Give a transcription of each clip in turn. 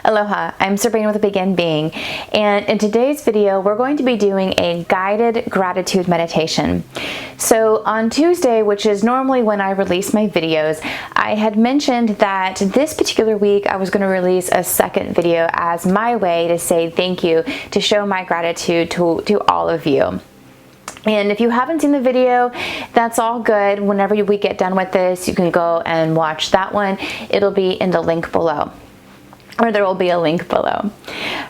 Aloha, I'm Sabrina with Begin Being, and in today's video we're going to be doing a guided gratitude meditation. So on Tuesday, which is normally when I release my videos, I had mentioned that this particular week I was going to release a second video as my way to say thank you, to show my gratitude to all of you. And if you haven't seen the video, that's all good. Whenever we get done with this, you can go and watch that one. It'll be in the link below, or there will be a link below.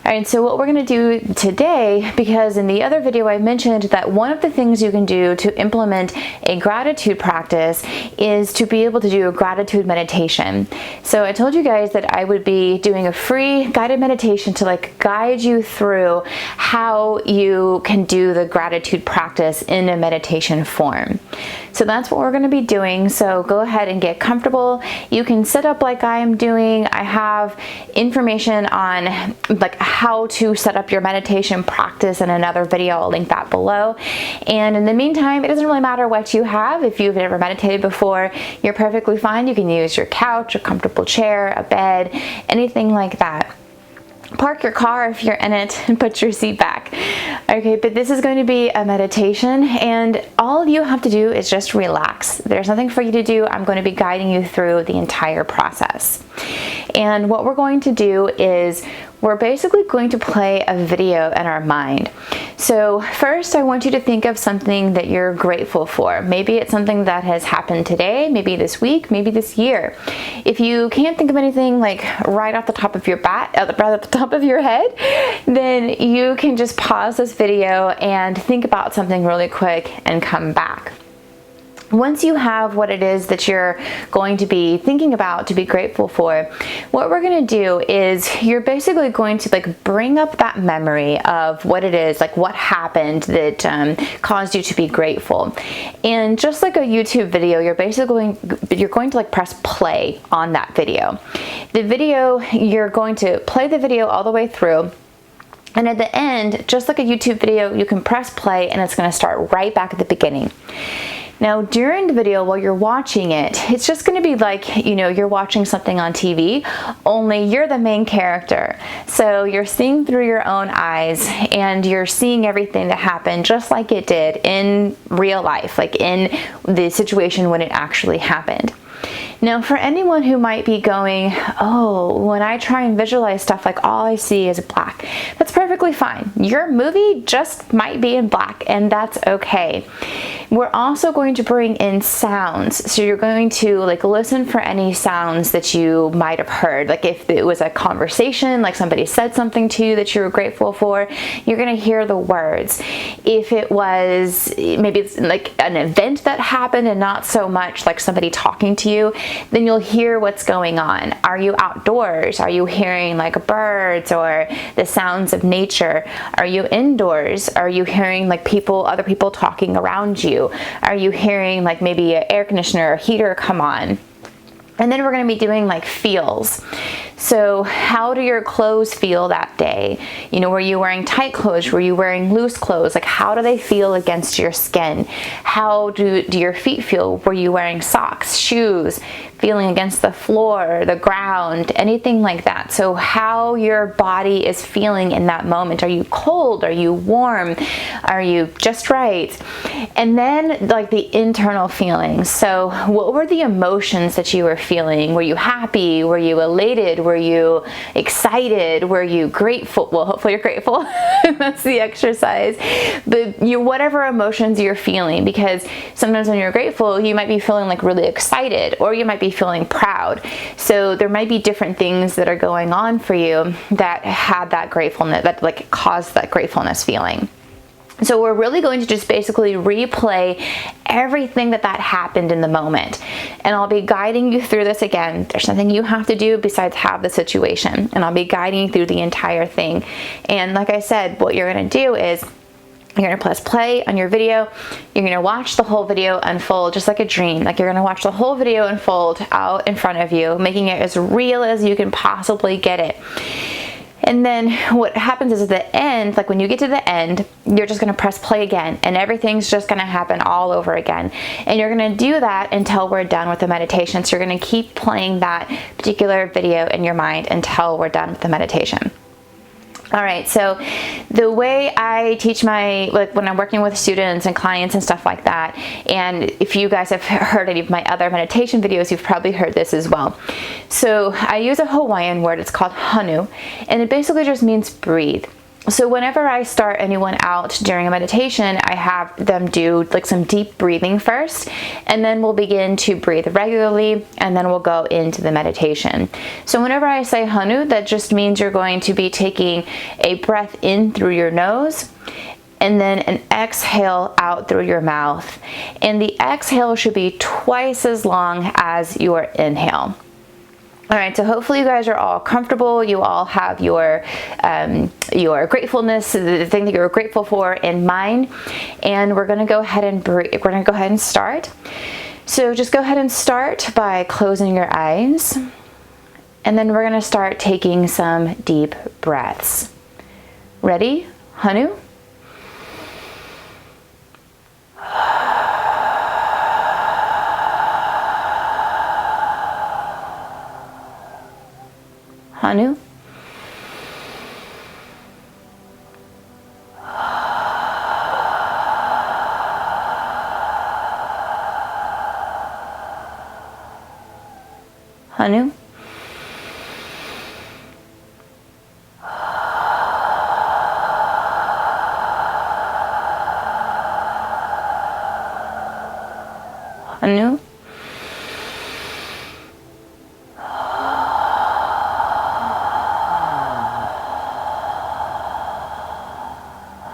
All right, so what we're going to do today, because in the other video I mentioned that one of the things you can do to implement a gratitude practice is to be able to do a gratitude meditation. So I told you guys that I would be doing a free guided meditation to guide you through how you can do the gratitude practice in a meditation form. So that's what we're going to be doing. So go ahead and get comfortable. You can sit up like I am doing. I have information on how to set up your meditation practice in another video. I'll link that below. And in the meantime, it doesn't really matter what you have. If you've never meditated before, you're perfectly fine. You can use your couch, a comfortable chair, a bed, anything like that. Park your car if you're in it and put your seat back. Okay, but this is going to be a meditation and all you have to do is just relax. There's nothing for you to do. I'm going to be guiding you through the entire process. And what we're going to do is we're basically going to play a video in our mind. So first I want you to think of something that you're grateful for. Maybe it's something that has happened today, maybe this week, maybe this year. If you can't think of anything right off the top of your head, then you can just pause this video and think about something really quick and come back. Once you have what it is that you're going to be thinking about to be grateful for, what we're going to do is you're basically going to bring up that memory of what it is, what happened that caused you to be grateful. And just like a YouTube video, you're going to press play on that video. The video, you're going to play the video all the way through. And at the end, just like a YouTube video, you can press play and it's going to start right back at the beginning. Now, during the video, while you're watching it, it's just going to be you're watching something on TV, only you're the main character. So you're seeing through your own eyes and you're seeing everything that happened just like it did in real life, in the situation when it actually happened. Now, for anyone who might be going, oh, when I try and visualize stuff, all I see is black, that's perfectly fine. Your movie just might be in black, and that's okay. We're also going to bring in sounds. So you're going to listen for any sounds that you might have heard. If it was a conversation, somebody said something to you that you were grateful for, you're going to hear the words. If it was maybe it's an event that happened and not so much somebody talking to you, then you'll hear what's going on. Are you outdoors? Are you hearing birds or the sounds of nature? Are you indoors? Are you hearing other people talking around you? Are you hearing maybe an air conditioner or heater come on? And then we're going to be doing feels. So how do your clothes feel that day? Were you wearing tight clothes? Were you wearing loose clothes? How do they feel against your skin? How do your feet feel? Were you wearing socks, shoes, feeling against the floor, the ground, anything like that? So how your body is feeling in that moment. Are you cold? Are you warm? Are you just right? And then the internal feelings. So what were the emotions that you were feeling? Were you happy? Were you elated? Were you excited? Were you grateful? Well, hopefully you're grateful. That's the exercise. But whatever emotions you're feeling, because sometimes when you're grateful, you might be feeling really excited, or you might be feeling proud. So there might be different things that are going on for you that had that gratefulness, that caused that gratefulness feeling. So we're really going to just basically replay everything that happened in the moment. And I'll be guiding you through this again. There's nothing you have to do besides have the situation. And I'll be guiding you through the entire thing. And like I said, what you're going to do is you're going to press play on your video. You're going to watch the whole video unfold just like a dream. You're going to watch the whole video unfold out in front of you, making it as real as you can possibly get it. And then what happens is at the end, like when you get to the end, you're just going to press play again, and everything's just going to happen all over again. And you're going to do that until we're done with the meditation. So you're going to keep playing that particular video in your mind until we're done with the meditation. All right, so the way I teach when I'm working with students and clients and stuff like that, and if you guys have heard any of my other meditation videos, you've probably heard this as well. So I use a Hawaiian word, it's called Hunu, and it basically just means breathe. So whenever I start anyone out during a meditation, I have them do like some deep breathing first, and then we'll begin to breathe regularly, and then we'll go into the meditation. So whenever I say Hanu, that just means you're going to be taking a breath in through your nose, and then an exhale out through your mouth. And the exhale should be twice as long as your inhale. All right, so hopefully you guys are all comfortable. You all have your gratefulness, the thing that you're grateful for in mind, and we're going to go ahead and start. So just go ahead and start by closing your eyes, and then we're going to start taking some deep breaths. Ready? Hanu. Hanu. Hanu. Hanu.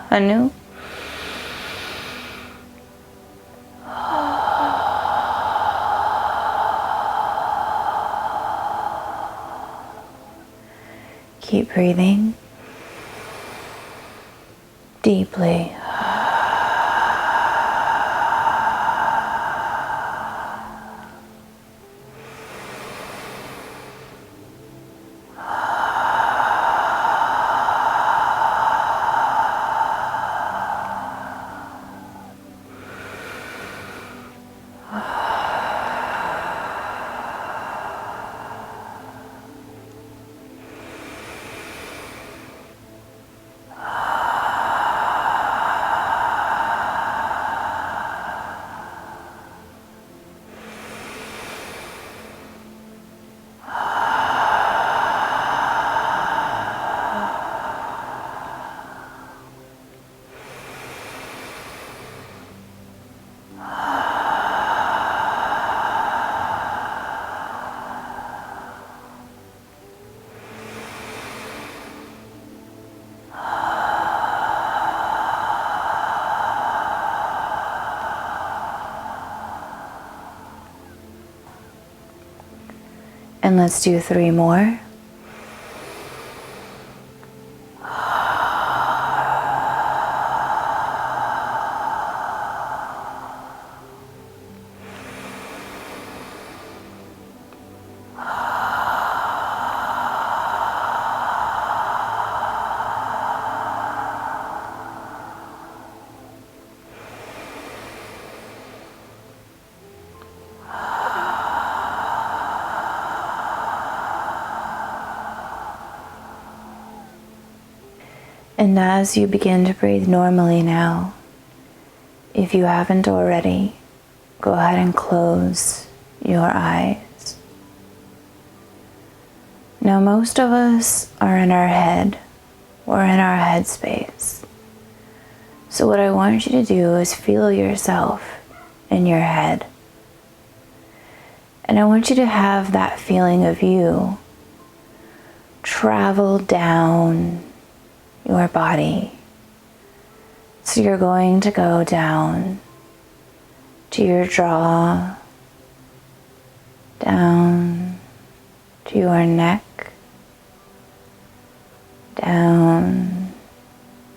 Hanu. Keep breathing deeply. And let's do 3 more. And as you begin to breathe normally now, if you haven't already, go ahead and close your eyes. Now, most of us are in our head. We're in our head space. So what I want you to do is feel yourself in your head. And I want you to have that feeling of you travel down your body. So you're going to go down to your jaw, down to your neck, down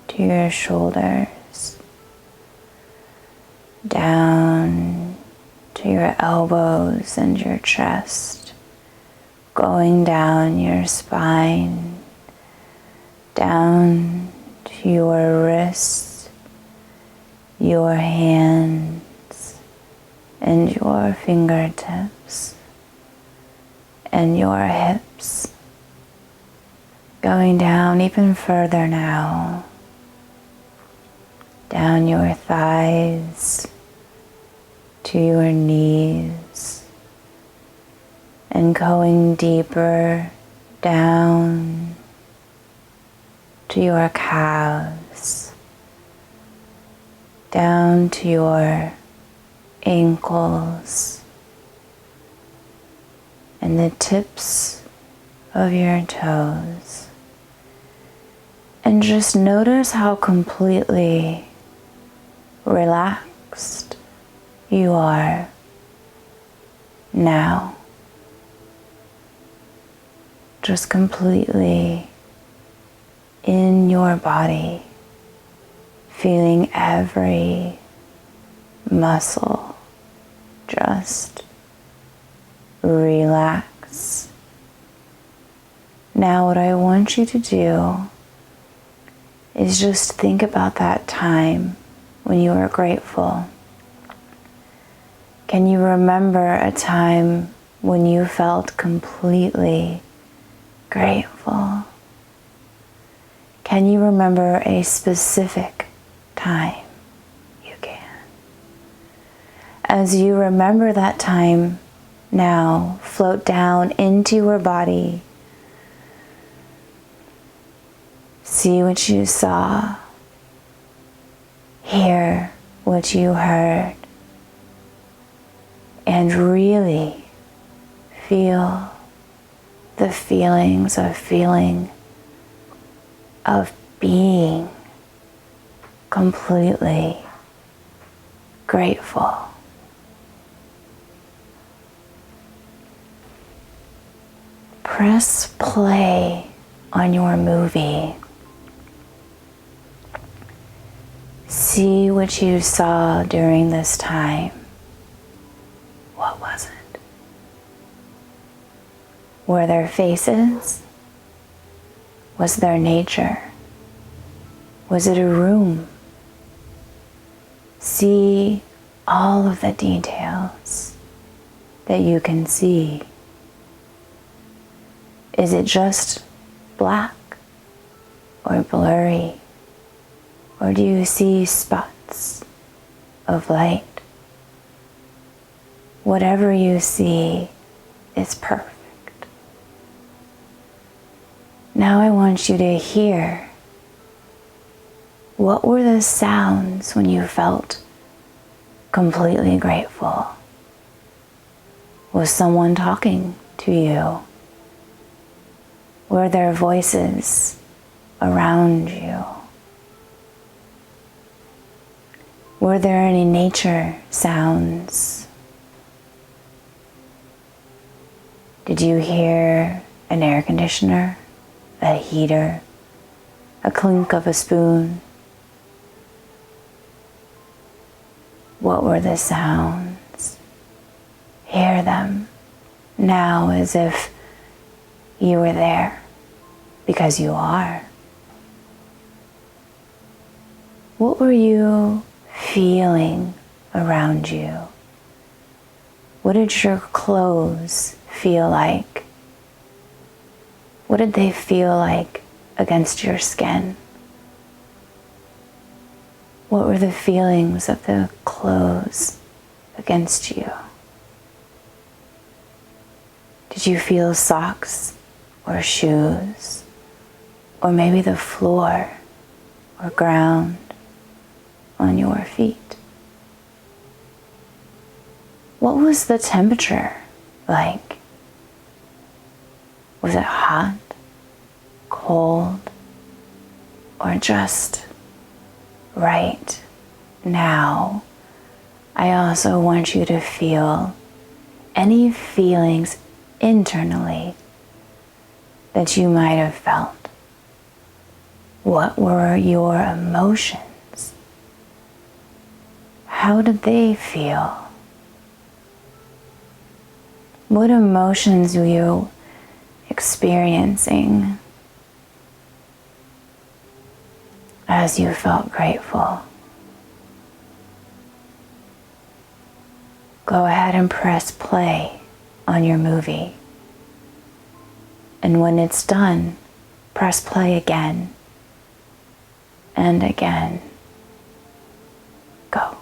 to your shoulders, down to your elbows and your chest, going down your spine, down to your wrists, your hands, and your fingertips, and your hips. Going down even further now, down your thighs to your knees, and going deeper down to your calves, down to your ankles, and the tips of your toes. And just notice how completely relaxed you are now. Just completely in your body, feeling every muscle just relax. Now what I want you to do is just think about that time when you were grateful. Can you remember a time when you felt completely grateful? Can you remember a specific time? You can. As you remember that time, now float down into your body. See what you saw. Hear what you heard. And really feel the feelings of being completely grateful. Press play on your movie. See what you saw during this time. What was it? Were there faces? Was there nature? Was it a room? See all of the details that you can see. Is it just black or blurry? Or do you see spots of light? Whatever you see is perfect. Now I want you to hear. What were the sounds when you felt completely grateful? Was someone talking to you? Were there voices around you? Were there any nature sounds? Did you hear an air conditioner, a heater, a clink of a spoon? What were the sounds? Hear them now as if you were there, because you are. What were you feeling around you? What did your clothes feel like? What did they feel like against your skin? What were the feelings of the clothes against you? Did you feel socks or shoes? Or maybe the floor or ground on your feet? What was the temperature like? Was it hot, cold, or just right now? I also want you to feel any feelings internally that you might have felt. What were your emotions? How did they feel? What emotions were you experiencing? as you felt grateful. Go ahead and press play on your movie. And when it's done, press play again and again. Go.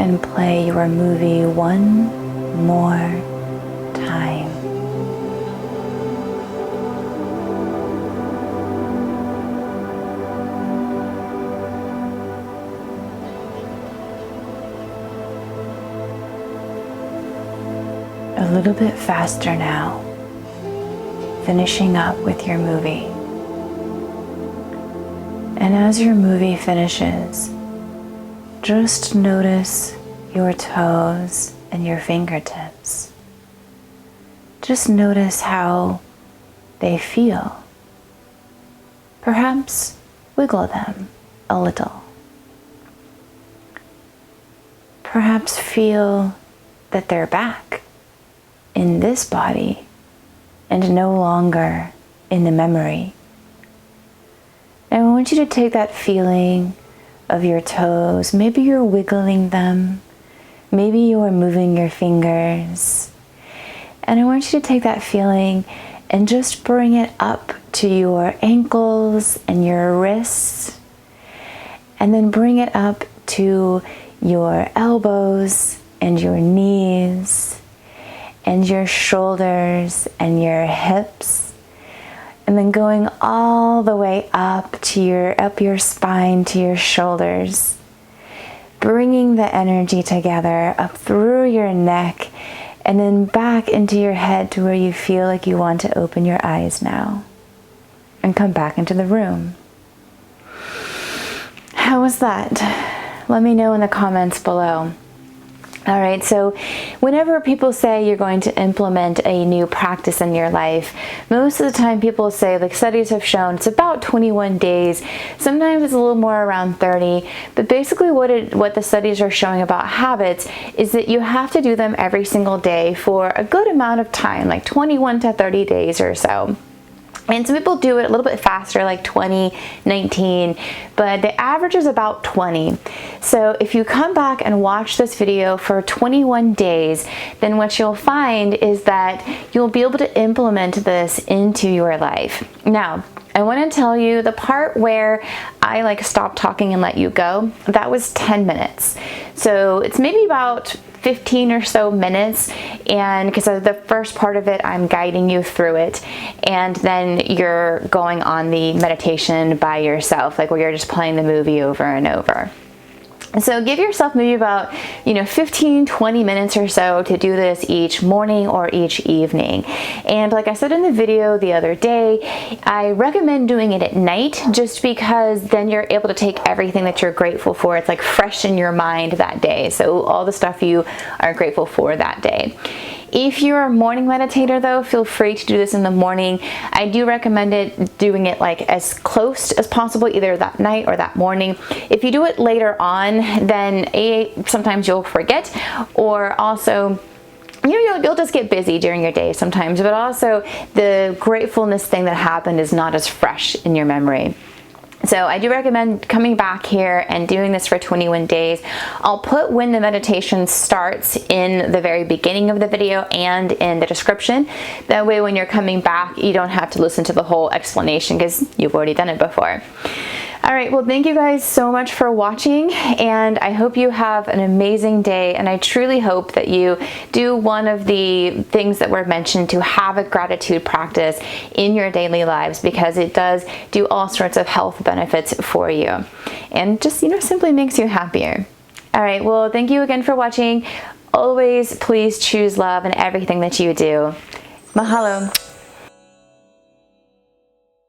and play your movie one more time. A little bit faster now, finishing up with your movie. And as your movie finishes, just notice your toes and your fingertips. Just notice how they feel. Perhaps wiggle them a little. Perhaps feel that they're back in this body and no longer in the memory. And I want you to take that feeling of your toes. Maybe you're wiggling them. Maybe you are moving your fingers. And I want you to take that feeling and just bring it up to your ankles and your wrists. And then bring it up to your elbows and your knees and your shoulders and your hips. And then going all the way up to your spine, to your shoulders. Bringing the energy together up through your neck and then back into your head to where you feel like you want to open your eyes now. And come back into the room. How was that? Let me know in the comments below. All right, so whenever people say you're going to implement a new practice in your life, most of the time people say, like studies have shown, it's about 21 days. Sometimes it's a little more, around 30. But basically what the studies are showing about habits is that you have to do them every single day for a good amount of time, like 21 to 30 days or so. And some people do it a little bit faster, like 20, 19, but the average is about 20. So if you come back and watch this video for 21 days, then what you'll find is that you'll be able to implement this into your life. Now, I want to tell you the part where I stop talking and let you go, that was 10 minutes. So it's maybe about 15 or so minutes, and because of the first part of it, I'm guiding you through it, and then you're going on the meditation by yourself, like where you're just playing the movie over and over. So give yourself maybe about 15, 20 minutes or so to do this each morning or each evening. And like I said in the video the other day, I recommend doing it at night just because then you're able to take everything that you're grateful for. It's like fresh in your mind that day. So all the stuff you are grateful for that day. If you're a morning meditator though, feel free to do this in the morning. I do recommend doing it as close as possible, either that night or that morning. If you do it later on, then sometimes you'll forget, or also you'll just get busy during your day sometimes, but also the gratefulness thing that happened is not as fresh in your memory. So I do recommend coming back here and doing this for 21 days. I'll put when the meditation starts in the very beginning of the video and in the description. That way when you're coming back, you don't have to listen to the whole explanation because you've already done it before. All right, well, thank you guys so much for watching, and I hope you have an amazing day, and I truly hope that you do one of the things that were mentioned to have a gratitude practice in your daily lives, because it does do all sorts of health benefits for you and just, simply makes you happier. All right, well, thank you again for watching. Always please choose love in everything that you do. Mahalo.